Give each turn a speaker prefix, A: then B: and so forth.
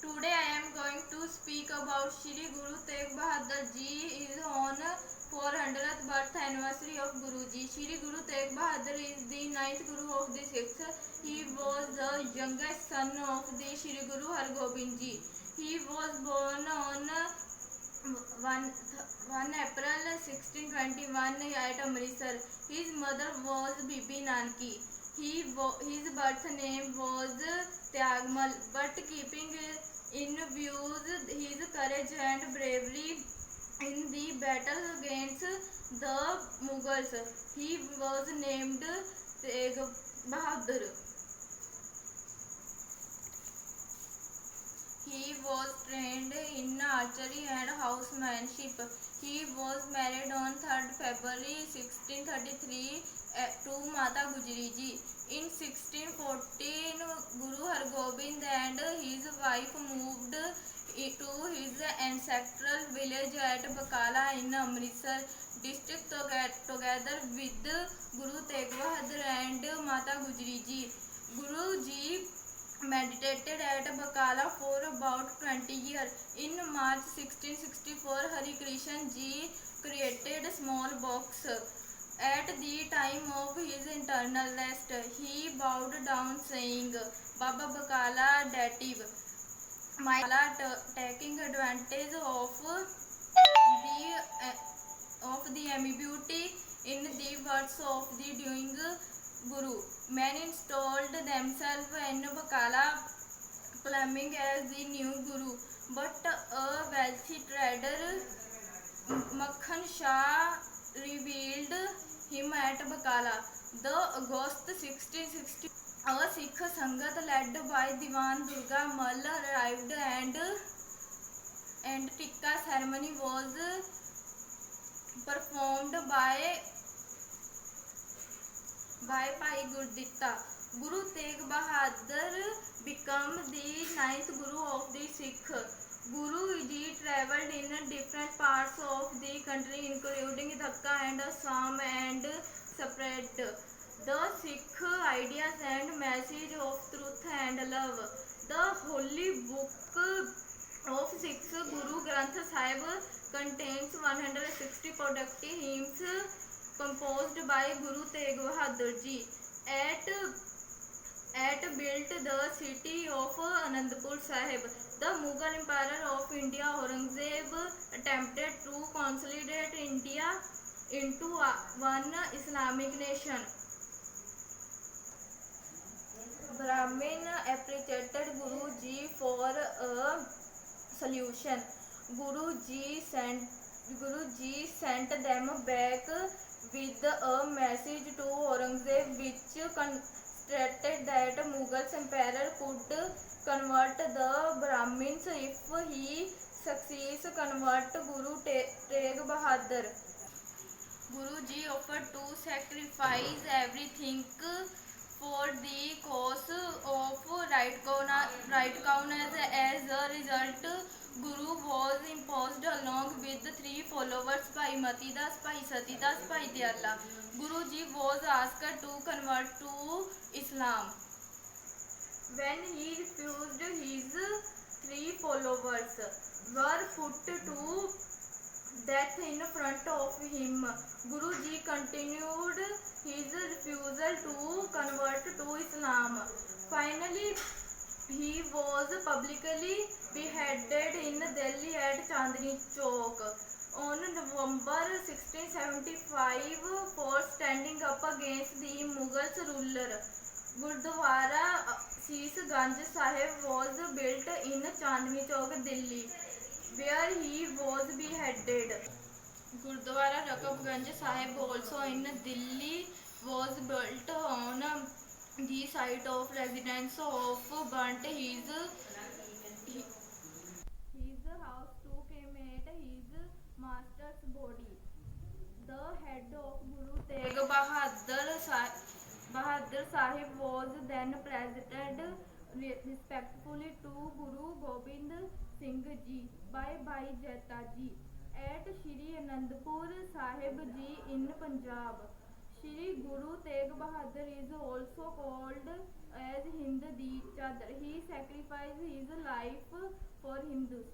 A: Today I am going to speak about Shri Guru Tegh Bahadur Ji is on 400th birth anniversary of Guru Ji. Shri Guru Tegh Bahadur is the ninth Guru of the Sikhs. He was the youngest son of the Shri Guru Har Gobind Ji. He was born on 1 April 1621 at Amritsar. His mother was Bibi Nanki. His birth name was Tyagmal, but keeping in view his courage and bravery in the battle against the Mughals, he was named Tegh Bahadur. He was trained in archery and housemanship. He was married on 3rd February 1633 to Mata Gujri Ji. In 1614, Guru Har Gobind and his wife moved to his ancestral village at Bakala in Amritsar district together with Guru Tegh Bahadur and Mata Gujri Ji. Guru Ji meditated at Bakala for about 20 years. In March 1664, Hari Krishan Ji created a small box. At the time of his internal rest, he bowed down saying, Baba Bakala dative, my taking advantage the ambiguity in the words of the doing Guru. Men installed themselves in Bakala claiming as the new Guru, but a wealthy trader, Makhan Shah, revealed him at Bakala. The August 1660, a Sikh Sangat led by Diwan Durga Mal arrived and Tikka ceremony was performed by Bhai Gurditta. Guru Tegh Bahadur became the ninth Guru of the Sikh. Guru Ji travelled in different parts of the country including Dhaka and Assam and spread the Sikh ideas and message of truth and love. The holy book of Sikhs, Guru Granth Sahib, contains 160 productive hymns composed by Guru Tegh Bahadur Ji. At built the city of Anandpur Sahib. The Mughal Emperor of India Aurangzeb attempted to consolidate India into one Islamic nation. Brahmin appreciated Guru Ji for a solution. Guru Ji sent them back with a message to Aurangzeb which stated that Mughal emperor could convert the Brahmins if he succeeds convert Guru Tegh Bahadur. Guru Ji offered to sacrifice everything for the cause of right governance. As a result, Guru was imposed along with three followers, Bhai Mati Das, Bhai Sati Das, Bhai Dyala. Guru Ji was asked to convert to Islam. When he refused, his three followers were put to death in front of him. Guru Ji continued his refusal to convert to Islam. Finally, he was publicly beheaded in Delhi at Chandni Chowk on November 1675 for standing up against the Mughal ruler. Gurdwara Sheesh Ganj Sahib was built in Chandni Chowk, Delhi, where he was beheaded. Gurdwara Rakabganj Sahib, also in Delhi, was built on the site of residence of burnt his house to cremate his master's body. The head of Guru Tegh Bahadur Sahib was then presented respectfully to Guru Gobind Singh Ji by Bhai Jeta Ji at Shri Anandpur Sahib Ji in Punjab. Shri Guru Tegh Bahadur is also called as Hind Di Chadar. He sacrificed his life for Hindus.